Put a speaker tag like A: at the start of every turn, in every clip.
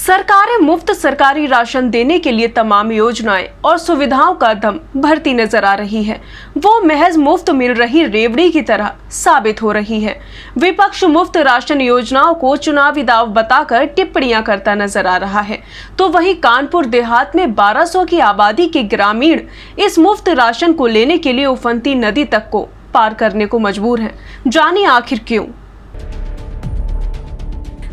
A: सरकारें मुफ्त सरकारी राशन देने के लिए तमाम योजनाएं और सुविधाओं का दम भरती नजर आ रही है। वो महज मुफ्त मिल रही रेवड़ी की तरह साबित हो रही है। विपक्ष मुफ्त राशन योजनाओं को चुनावी दाव बताकर टिप्पणियां करता नजर आ रहा है, तो वहीं कानपुर देहात में 1200 की आबादी के ग्रामीण इस मुफ्त राशन को लेने के लिए उफनती नदी तक को पार करने को मजबूर हैं। जानिए आखिर क्यों।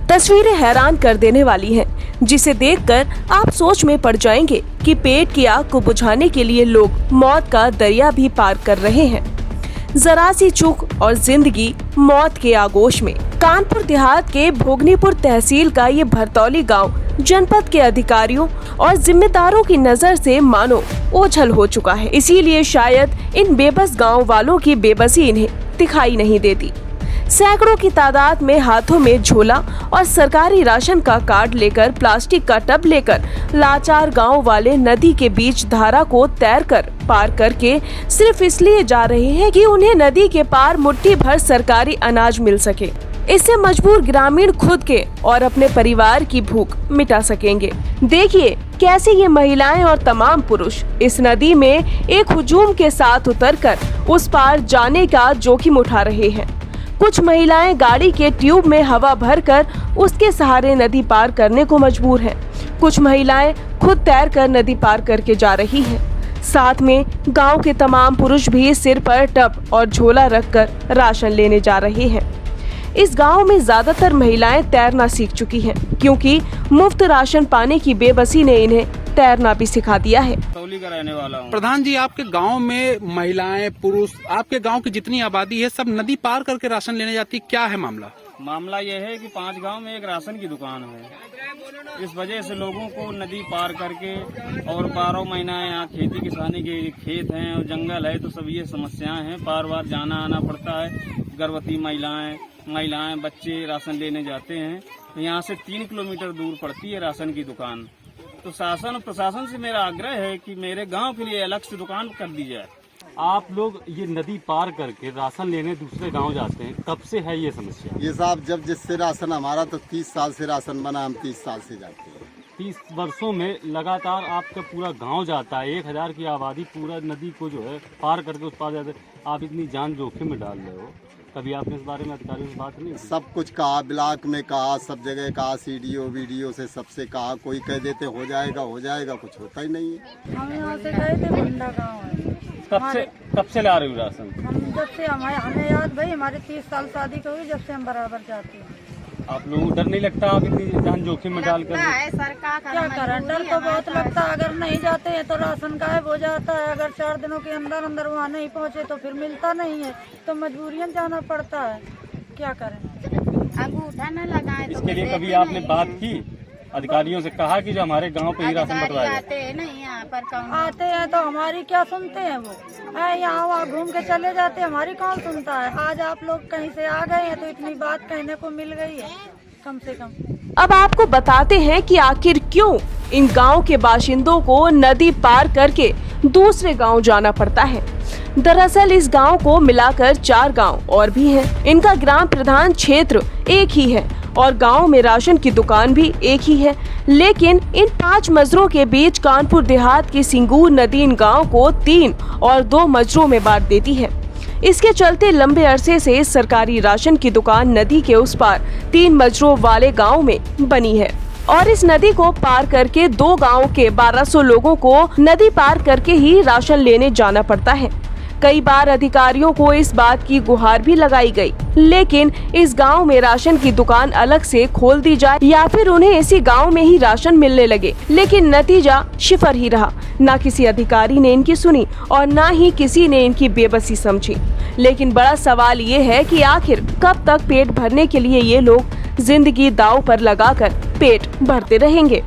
A: तस्वीरें हैरान कर देने वाली हैं, जिसे देखकर आप सोच में पड़ जाएंगे कि पेट की आग को बुझाने के लिए लोग मौत का दरिया भी पार कर रहे हैं। जरा सी चूक और जिंदगी मौत के आगोश में। कानपुर देहात के भोगनीपुर तहसील का ये भरतौली गांव जनपद के अधिकारियों और जिम्मेदारों की नजर से मानो ओझल हो चुका है। इसीलिए शायद इन बेबस गांव वालों की बेबसी इन्हें दिखाई नहीं देती। सैकड़ों की तादाद में हाथों में झोला और सरकारी राशन का कार्ड लेकर, प्लास्टिक का टब लेकर लाचार गांव वाले नदी के बीच धारा को तैरकर पार करके सिर्फ इसलिए जा रहे हैं कि उन्हें नदी के पार मुट्ठी भर सरकारी अनाज मिल सके। इससे मजबूर ग्रामीण खुद के और अपने परिवार की भूख मिटा सकेंगे। देखिए कैसे ये महिलाएं और तमाम पुरुष इस नदी में एक हुजूम के साथ उतरकर उस पार जाने का जोखिम उठा रहे हैं। कुछ महिलाएं गाड़ी के ट्यूब में हवा भरकर उसके सहारे नदी पार करने को मजबूर हैं। कुछ महिलाएं खुद तैरकर नदी पार करके जा रही हैं। साथ में गांव के तमाम पुरुष भी सिर पर टब और झोला रखकर राशन लेने जा रहे हैं। इस गांव में ज्यादातर महिलाएं तैरना सीख चुकी हैं, क्योंकि मुफ्त राशन पाने की बेबसी ने इन्हें तैरना भी सिखा दिया है।
B: तौली का रहने वाला हूँ।
C: प्रधान जी, आपके गांव में महिलाएं, पुरुष, आपके गांव की जितनी आबादी है सब नदी पार करके राशन लेने जाती है, क्या है मामला?
B: मामला ये है कि 5 गांव में एक राशन की दुकान है। इस वजह से लोगों को नदी पार करके और 12 महीना यहाँ खेती किसानी के खेत हैं और जंगल है, तो सब ये समस्याएं हैं। बार बार जाना आना पड़ता है। गर्भवती महिलाएं बच्चे राशन लेने जाते हैं। यहाँ से 3 किलोमीटर दूर पड़ती है राशन की दुकान। तो शासन और प्रशासन से मेरा आग्रह है कि मेरे गांव के लिए अलग से दुकान कर दी जाए।
D: आप लोग ये नदी पार करके राशन लेने दूसरे गांव जाते हैं, कब से है ये समस्या?
E: ये साहब जब जिससे राशन हमारा तो 30 साल से राशन बना, हम 30 साल से जाते हैं।
D: 30 वर्षों में लगातार आपका पूरा गांव जाता है, 1000 की आबादी पूरा नदी को जो है पार करके उस पार जाते हैं। आप इतनी जान जोखिम में डाल रहे हो, कभी आपने इस बारे में अधिकारियों से बात नहीं की?
E: सब कुछ कहा, ब्लॉक में कहा, सब जगह कहा, सीडीओ वीडियो से सबसे कहा, कोई कह देते हो जाएगा, कुछ होता ही नहीं है।
F: हम यहाँ से गए थे, बंदा गाँव है।
D: कब से ला रहे हो राशन?
F: हम जब से हमें याद भाई, हमारे 30 साल शादी को हुई, जब से हम बराबर जाते हैं।
D: आप लोगों को डर नहीं लगता आप इतनी जान जोखिम में डालकर?
F: क्या करें, डर तो बहुत लगता है। अगर नहीं जाते हैं तो राशन गायब हो जाता है। अगर 4 दिनों के अंदर वहाँ नहीं पहुँचे तो फिर मिलता नहीं है, तो मजबूरियन जाना पड़ता है। क्या करें,
G: अंगूठा न लगाए।
D: इसके लिए कभी आपने बात की अधिकारियों से, कहा कि जो हमारे गांव पे ही राशन बंटवाएगा?
G: आते हैं नहीं यहाँ पर,
F: आते हैं तो हमारी क्या सुनते हैं वो? यहाँ वहाँ घूम के चले जाते हैं, हमारी कौन सुनता है। आज आप लोग कहीं से आ गए हैं तो इतनी बात कहने को मिल गई है कम से कम।
A: अब आपको बताते हैं कि आखिर क्यों इन गांव के बाशिंदों को नदी पार करके दूसरे गांव जाना पड़ता है। दरअसल इस गांव को मिलाकर 4 गांव और भी हैं। इनका ग्राम प्रधान क्षेत्र एक ही है और गांव में राशन की दुकान भी एक ही है, लेकिन इन 5 मजरों के बीच कानपुर देहात की सिंगूर नदी इन गांव को 3 और 2 मजरों में बांट देती है। इसके चलते लंबे अरसे से सरकारी राशन की दुकान नदी के उस पार 3 मजरों वाले गांव में बनी है और इस नदी को पार करके 2 गांव के 1200 लोगों को नदी पार करके ही राशन लेने जाना पड़ता है। कई बार अधिकारियों को इस बात की गुहार भी लगाई गई, लेकिन इस गांव में राशन की दुकान अलग से खोल दी जाए या फिर उन्हें इसी गांव में ही राशन मिलने लगे, लेकिन नतीजा शिफर ही रहा। ना किसी अधिकारी ने इनकी सुनी और ना ही किसी ने इनकी बेबसी समझी। लेकिन बड़ा सवाल ये है कि आखिर कब तक पेट भरने के लिए ये लोग जिंदगी दांव पर लगाकर पेट भरते रहेंगे।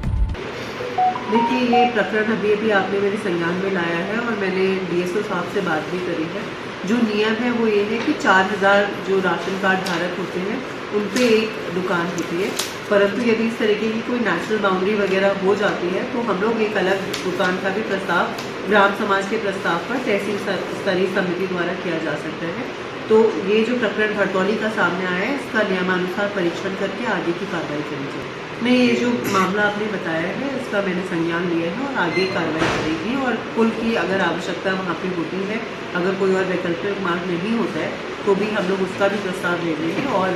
H: देखिए, ये प्रकरण अभी आपने मेरे संज्ञान में लाया है और मैंने डीएसओ साहब से बात भी करी है। जो नियम है वो ये है कि 4000 जो राशन कार्ड धारक होते हैं उन पे एक दुकान होती है, परंतु यदि इस तरीके की कोई नेशनल बाउंड्री वगैरह हो जाती है तो हम लोग एक अलग दुकान का भी प्रस्ताव ग्राम समाज के प्रस्ताव पर तहसील स्तरीय समिति द्वारा किया जा सकता है। तो ये जो प्रकरण भरतौली का सामने आया है, इसका नियमानुसार परीक्षण करके आगे की कार्रवाई करी जाएगी। नहीं, ये जो मामला आपने बताया है इसका मैंने संज्ञान लिया है और आगे कार्रवाई करेगी। और पुल की अगर आवश्यकता वहाँ पे होती है, अगर कोई और वैकल्पिक मार्ग नहीं होता है तो भी हम लोग उसका भी प्रस्ताव दे देंगे और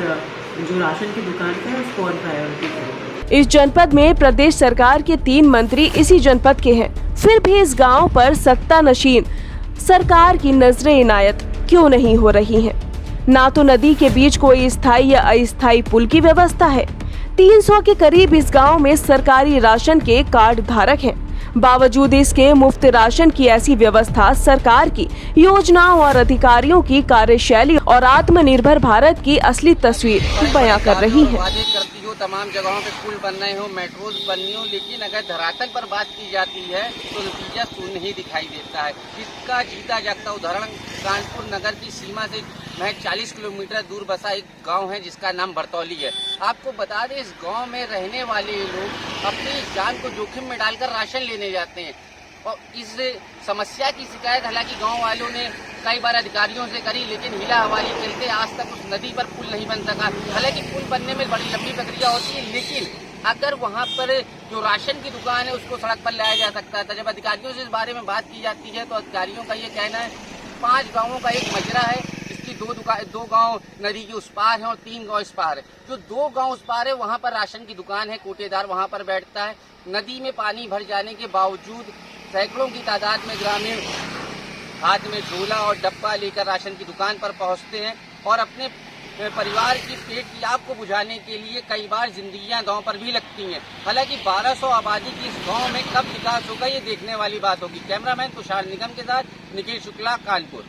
H: जो राशन की दुकान है उसको ऑन प्रायोरिटी करेंगे।
A: इस जनपद में प्रदेश सरकार के 3 मंत्री इसी जनपद के हैं, फिर भी इस गांव पर सत्ता नशीन सरकार की नजरें इनायत क्यों नहीं हो रही हैं? ना तो नदी के बीच कोई स्थायी या अस्थायी पुल की व्यवस्था है। 300 के करीब इस गांव में सरकारी राशन के कार्ड धारक हैं। बावजूद इसके मुफ्त राशन की ऐसी व्यवस्था सरकार की योजनाओं और अधिकारियों की कार्यशैली और आत्मनिर्भर भारत की असली तस्वीर बयां कर रही है।
I: वादे करती हो, तमाम जगहों पे पुल बन रहे हो, मेट्रोज बननी हो, लेकिन अगर धरातल पर बात की जाती है तो नतीजा शून्य ही दिखाई देता है। इसका जीता जागता उदाहरण कानपुर नगर की सीमा से महज 40 किलोमीटर दूर बसा एक गांव है जिसका नाम बरतौली है। आपको बता दें, इस गांव में रहने वाले लोग अपनी जान को जोखिम में डालकर राशन लेने जाते हैं और इस समस्या की शिकायत हालांकि गांव वालों ने कई बार अधिकारियों से करी, लेकिन हिला हवाली चलते आज तक उस नदी पर पुल नहीं बन सका। हालांकि पुल बनने में बड़ी लंबी प्रक्रिया होती है, लेकिन अगर वहां पर जो राशन की दुकान है उसको सड़क पर लाया जा सकता था। जब अधिकारियों से इस बारे में बात की जाती है तो अधिकारियों का ये कहना है 5 गाँवों का एक मजरा है, इसकी 2 गांव नदी के उस पार है और 3 गांव इस पार है। जो 2 गांव उस पार है वहां पर राशन की दुकान है, कोटेदार वहां पर बैठता है। नदी में पानी भर जाने के बावजूद सैकड़ों की तादाद में ग्रामीण हाथ में झोला और डब्बा लेकर राशन की दुकान पर पहुंचते हैं और अपने परिवार की पेट की आग को बुझाने के लिए कई बार जिंदगियां दांव पर भी लगती हैं। हालांकि 1200 आबादी की इस गांव में कब विकास होगा ये देखने वाली बात होगी। कैमरामैन तुषार निगम के साथ निखिल शुक्ला, कानपुर।